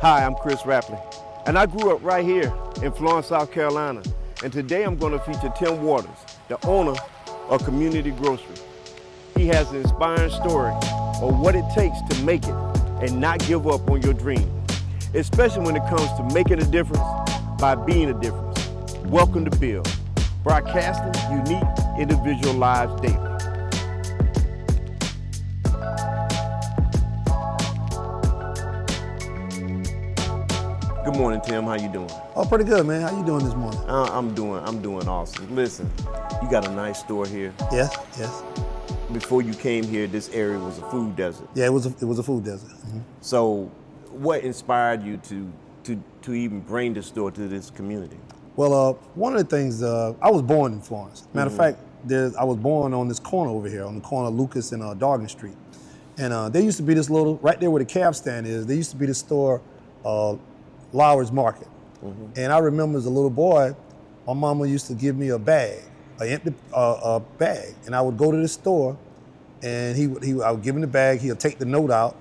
Hi, I'm Chris Rapley, and I grew up right here in Florence, South Carolina. And today I'm going to feature Tim Waters, the owner of Community Grocery. He has an inspiring story of what it takes to make it and not give up on your dream, especially when it comes to making a difference by being a difference. Welcome to B.U.I.L.D, broadcasting unique individual lives daily. Good morning, Tim. How you doing? Oh, pretty good, man. How you doing this morning? I'm doing awesome. Listen, you got a nice store here. Yes. Before you came here, this area was a food desert. Yeah, it was a food desert. Mm-hmm. So, what inspired you to even bring this store to this community? Well, one of the things, I was born in Florence. Matter of fact, I was born on this corner over here, on the corner of Lucas and Dargan Street. And there used to be this little, right there where the cab stand is, there used to be this store, Lowry's Market. And I remember as a little boy, my mama used to give me a bag, an empty bag. And I would go to the store and I would give him the bag, he'll take the note out,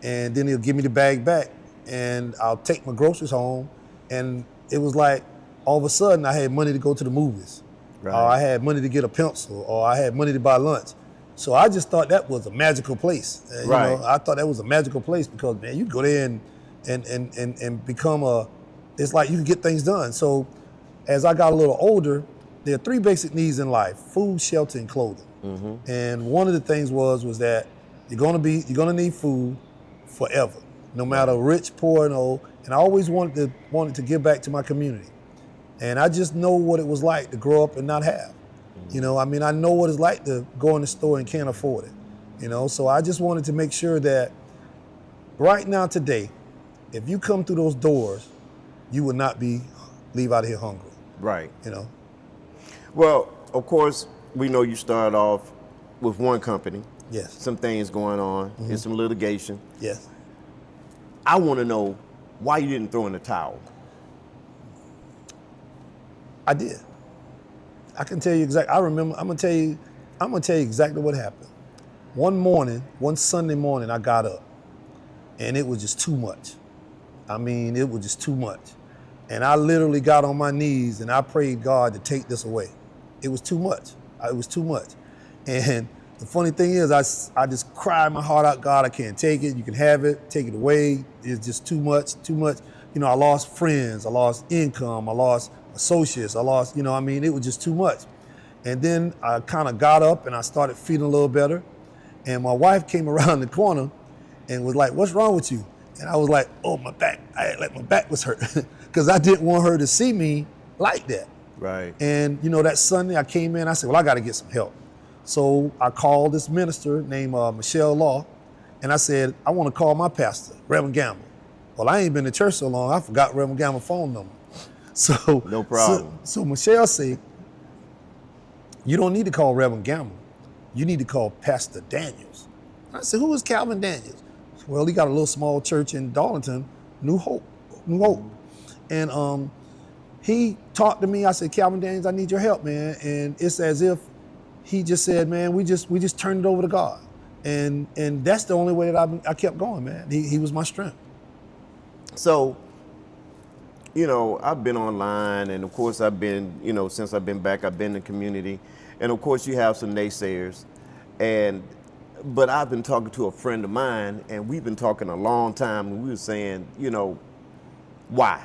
and then he'll give me the bag back. And I'll take my groceries home. And it was like, all of a sudden I had money to go to the movies. Right. Or I had money to get a pencil, or I had money to buy lunch. So I just thought that was a magical place. Right. You know, I thought that was a magical place because, man, you go there and become it's like you can get things done. So as I got a little older, there are three basic needs in life: food, shelter, and clothing. And one of the things was that you're gonna need food forever, no matter rich, poor, and old. And I always wanted to give back to my community. And I just know what it was like to grow up and not have. You know, I mean, I know what it's like to go in the store and can't afford it. You know, so I just wanted to make sure that right now today, if you come through those doors, you would not leave out of here hungry. Right. You know? Well, of course, we know you started off with one company. Yes. Some things going on, and some litigation. Yes. I want to know why you didn't throw in the towel. I did. I can tell you exactly. I remember. I'm gonna tell you exactly what happened. One Sunday morning, I got up, and it was just too much. I mean, it was just too much. And I literally got on my knees and I prayed God to take this away. It was too much. It was too much. And the funny thing is, I just cried my heart out. God, I can't take it. You can have it. Take it away. It's just too much. You know, I lost friends. I lost income. I lost associates. I lost, it was just too much. And then I kind of got up and I started feeling a little better. And my wife came around the corner and was like, "What's wrong with you?" And I was like, "Oh, my back." My back was hurt because I didn't want her to see me like that. Right. And that Sunday I came in, I said, "Well, I got to get some help." So I called this minister named Michelle Law, and I said, "I want to call my pastor, Reverend Gamble." Well, I ain't been to church so long, I forgot Reverend Gamble's phone number. So No problem. So Michelle said, "You don't need to call Reverend Gamble. You need to call Pastor Daniels." I said, "Who is Calvin Daniels?" Well, he got a little small church in Darlington, New Hope. And he talked to me. I said, "Calvin Daniels, I need your help, man." And it's as if he just said, "Man, we just turned it over to God." And that's the only way that I kept going, man. He was my strength. So, I've been online, and of course I've been, since I've been back, I've been in the community. And of course you have some naysayers. But I've been talking to a friend of mine, and we've been talking a long time, and we were saying, why?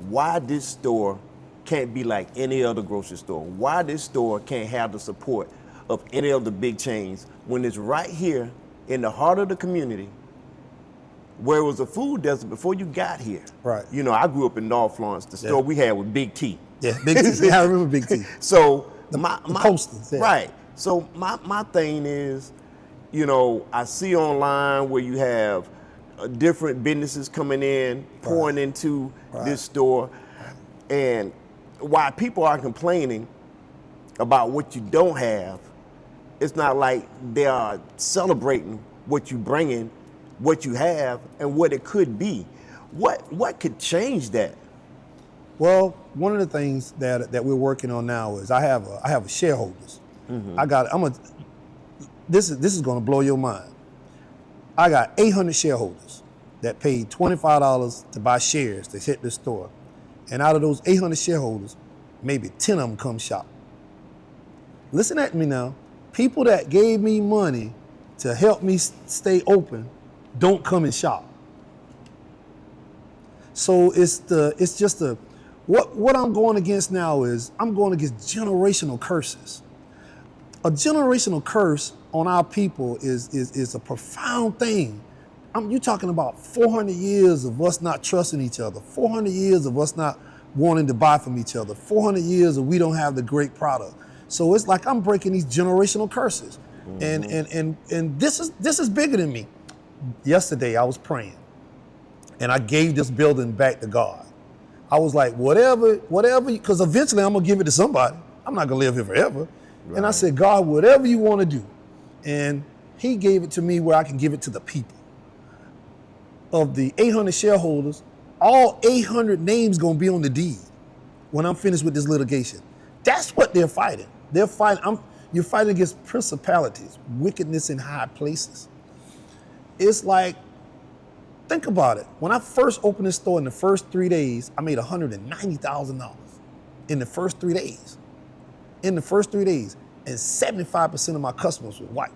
Why this store can't be like any other grocery store? Why this store can't have the support of any of the big chains when it's right here in the heart of the community where it was a food desert before you got here? Right. I grew up in North Florence. The store we had was Big T. Yeah, Big T. Yeah, I remember Big T. So the posters. Yeah. Right. So my thing is, I see online where you have different businesses coming in, pouring into this store, and why people are complaining about what you don't have, it's not like they are celebrating what you bring in, what you have, and what it could be. What could change that? Well, one of the things that we're working on now is I have shareholders. This is going to blow your mind. I got 800 shareholders. that paid $25 to buy shares to hit the store. And out of those 800 shareholders, maybe 10 of them come shop. Listen at me now. People that gave me money to help me stay open don't come and shop. So what I'm going against now is I'm going against generational curses. A generational curse on our people is a profound thing. You're talking about 400 years of us not trusting each other, 400 years of us not wanting to buy from each other, 400 years of we don't have the great product. So it's like I'm breaking these generational curses. Mm-hmm. And this is bigger than me. Yesterday I was praying and I gave this building back to God. I was like, whatever, because eventually I'm gonna give it to somebody. I'm not gonna live here forever. Right. And I said, God, whatever you want to do. And he gave it to me where I can give it to the people. Of the 800 shareholders, all 800 names gonna be on the deed when I'm finished with this litigation. That's what they're fighting. You're fighting against principalities, wickedness in high places. It's like, think about it. When I first opened this store in the first 3 days, I made $190,000 in the first 3 days. In the first 3 days, and 75% of my customers were white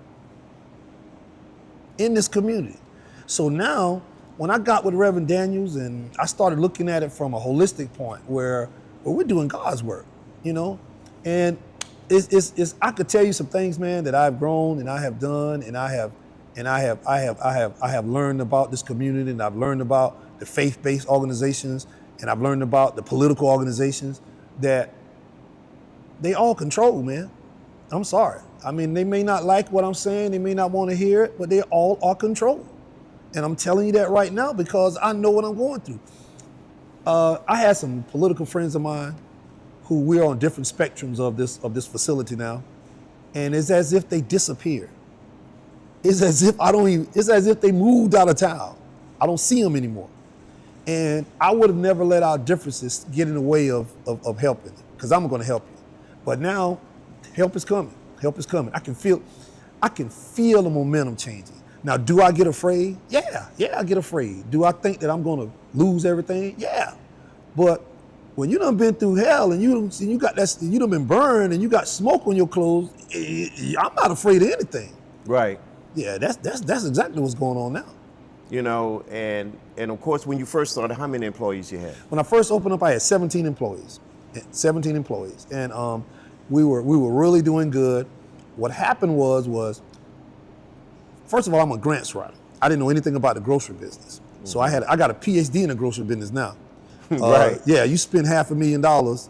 in this community. So now, when I got with Reverend Daniels and I started looking at it from a holistic point where we're doing God's work, you know, and I could tell you some things, man, that I've grown and I have done and I have learned about this community, and I've learned about the faith-based organizations, and I've learned about the political organizations that they all control, man. I'm sorry. I mean, they may not like what I'm saying, they may not want to hear it, but they all are controlled. And I'm telling you that right now because I know what I'm going through. I had some political friends of mine who we're on different spectrums of this facility now, and it's as if they disappeared. It's as if they moved out of town. I don't see them anymore. And I would have never let our differences get in the way of helping, because I'm going to help you. But now, help is coming. Help is coming. I can feel the momentum changing. Now, do I get afraid? Yeah, I get afraid. Do I think that I'm going to lose everything? Yeah. But when you done been through hell and you done been burned and you got smoke on your clothes, I'm not afraid of anything. Right. Yeah, that's exactly what's going on now. You know, and of course, when you first started, how many employees you had? When I first opened up, I had 17 employees. And we were really doing good. What happened was first of all, I'm a grants writer. I didn't know anything about the grocery business. Mm-hmm. So I got a PhD in the grocery business now. Right. Yeah, you spend $500,000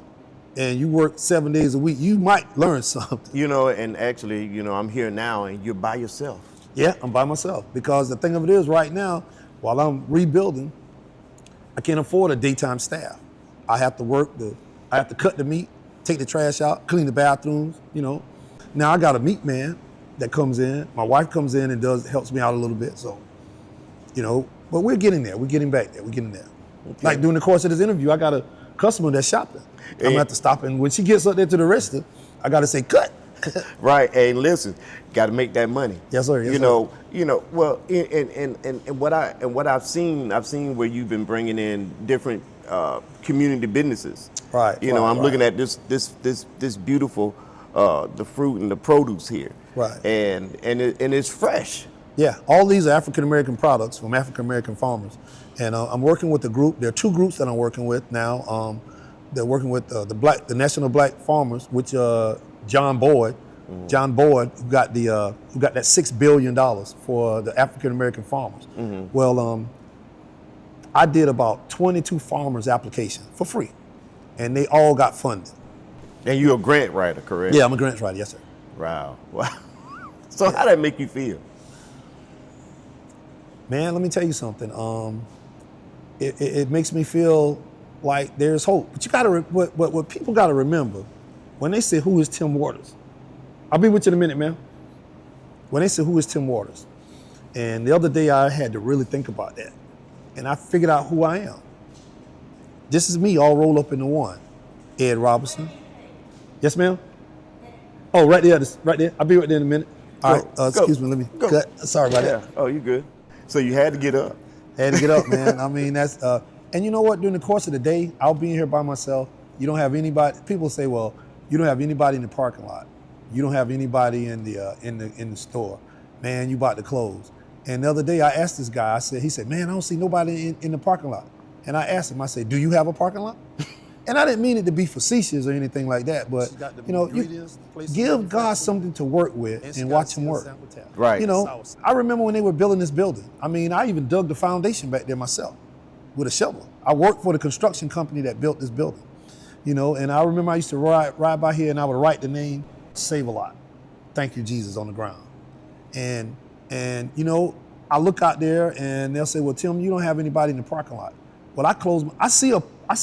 and you work 7 days a week, you might learn something. You know, and actually, you know, I'm here now and you're by yourself. Yeah, I'm by myself, because the thing of it is right now, while I'm rebuilding, I can't afford a daytime staff. I have to cut the meat, take the trash out, clean the bathrooms, you know. Now I got a meat man that comes in. My wife comes in and helps me out a little bit. So, you know, but we're getting there. We're getting back there. We're getting there. Okay. Like during the course of this interview, I got a customer that's shopping. I'm gonna have to stop, and when she gets up there to the register, I gotta say cut. Right. Hey, listen, got to make that money. Yes, sir. Yes, you know. Well, and what I've seen where you've been bringing in different community businesses. Right. You know, I'm looking at this beautiful the fruit and the produce here. Right. And it's fresh. Yeah. All these are African American products from African American farmers, and I'm working with the group. There are two groups that I'm working with now. They're working with the National Black Farmers, which John Boyd, who got that $6 billion for the African American farmers. Mm-hmm. Well, I did about 22 farmers' applications for free, and they all got funded. And you're a grant writer, correct? Yeah, I'm a grant writer. Yes, sir. Wow. So how that make you feel? Man, let me tell you something. It makes me feel like there's hope. But you gotta, what people gotta remember, when they say, who is Tim Waters? I'll be with you in a minute, man. When they say, who is Tim Waters? And the other day I had to really think about that. And I figured out who I am. This is me all rolled up into one. Ed Robinson. Yes, ma'am? Oh, right there. I'll be right there in a minute. All right, excuse me, let me cut. Sorry about that. Oh, you good. So you had to get up. Had to get up, man. I mean, that's and you know what? During the course of the day, I'll be here by myself. You don't have anybody. People say, well, you don't have anybody in the parking lot. You don't have anybody in the store. Man, you about to close. And the other day, I asked this guy. He said, man, I don't see nobody in the parking lot. And I asked him. I said, do you have a parking lot? And I didn't mean it to be facetious or anything like that, but you know, you give God something to work with and watch Him work. Right. You know, I remember when they were building this building. I mean, I even dug the foundation back there myself with a shovel. I worked for the construction company that built this building. You know, and I remember I used to ride by here and I would write the name Save A Lot. Thank you, Jesus, on the ground. And you know, I look out there and they'll say, well, Tim, you don't have anybody in the parking lot. Well, I see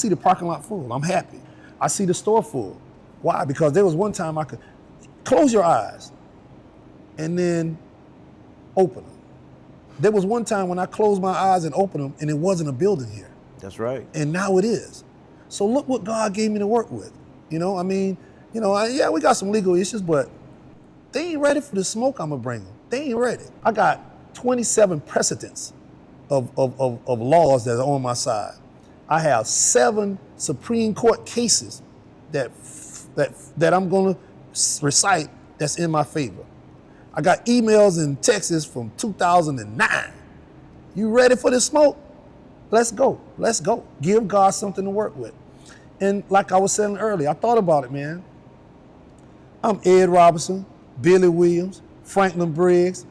the parking lot full. I'm happy. I see the store full. Why? Because there was one time I could close your eyes and then open them. There was one time when I closed my eyes and opened them and it wasn't a building here. That's right. And now it is. So look what God gave me to work with. You know, I mean, you know, yeah, we got some legal issues, but they ain't ready for the smoke I'm gonna bring them. They ain't ready. I got 27 precedents of laws that are on my side. I have 7 Supreme Court cases that I'm gonna recite that's in my favor. I got emails and texts from 2009. You ready for the smoke? Let's go. Let's go. Give God something to work with. And like I was saying earlier, I thought about it, man. I'm Ed Robinson, Billy Williams, Franklin Briggs,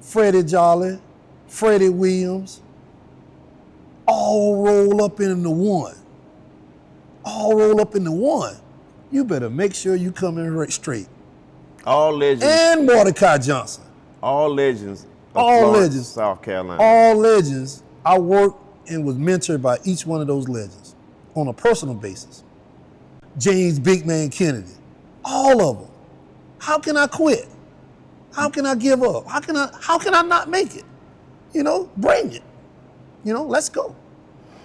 Freddie Jolly, Freddie Williams, all roll up into one. All roll up into one. You better make sure you come in right straight. All legends. And Mordecai Johnson. All legends. Of All Florence, legends. South Carolina. All legends. I worked and was mentored by each one of those legends on a personal basis. James Big Man Kennedy. All of them. How can I quit? How can I give up? How can I not make it? You know, bring it. You know, let's go.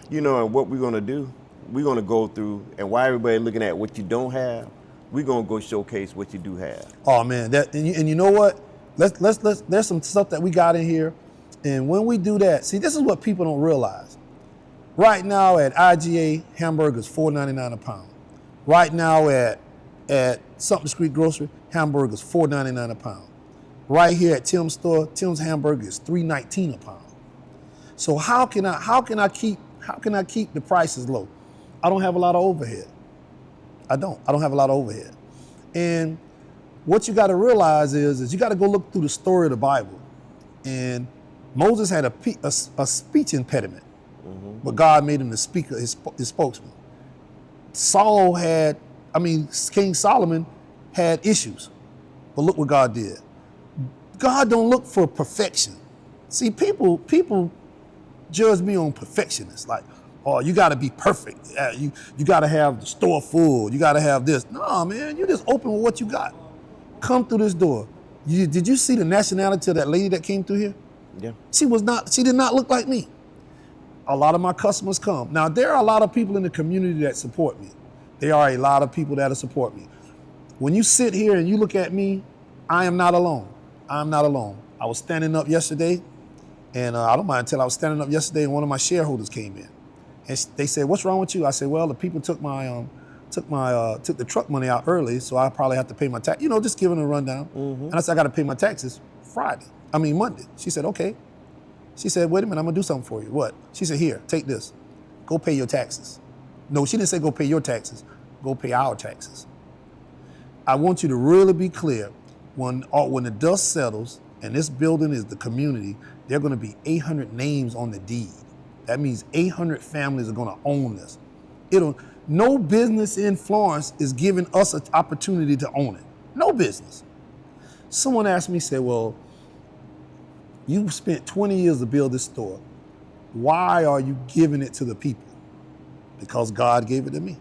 You know, and what we're gonna do, we're gonna go through, and while everybody looking at what you don't have, we're gonna go showcase what you do have. Oh man, and you know what? Let's there's some stuff that we got in here, and when we do that, see, this is what people don't realize. Right now at IGA, hamburgers $4.99 a pound. Right now at Something Street Grocery, hamburgers $4.99 a pound. Right here at Tim's store, Tim's hamburger is $3.19 a pound. So how can I keep the prices low? I don't have a lot of overhead. I don't have a lot of overhead. And what you got to realize is you got to go look through the story of the Bible. And Moses had a speech impediment, but God made him the speaker, his spokesman. King Solomon had issues, but look what God did. God don't look for perfection. See, people judge me on perfectionists, like, oh, you got to be perfect. You got to have the store full. You got to have this. No, man, you just open with what you got. Come through this door. Did you see the nationality of that lady that came through here? Yeah. She did not look like me. A lot of my customers come. Now, there are a lot of people in the community that support me. There are a lot of people that support me. When you sit here and you look at me, I am not alone. I'm not alone. I was standing up yesterday, and I don't mind telling, I was standing up yesterday and one of my shareholders came in. And they said, what's wrong with you? I said, well, the people took the truck money out early, so I probably have to pay my tax. You know, just giving a rundown. And I said, I got to pay my taxes Monday. She said, okay. She said, wait a minute, I'm gonna do something for you. What? She said, here, take this. Go pay your taxes. No, she didn't say go pay your taxes. Go pay our taxes. I want you to really be clear. When the dust settles and this building is the community, there are gonna be 800 names on the deed. That means 800 families are gonna own this. No business in Florence is giving us an opportunity to own it. No business. Someone asked me, said, well, you spent 20 years to build this store. Why are you giving it to the people? Because God gave it to me.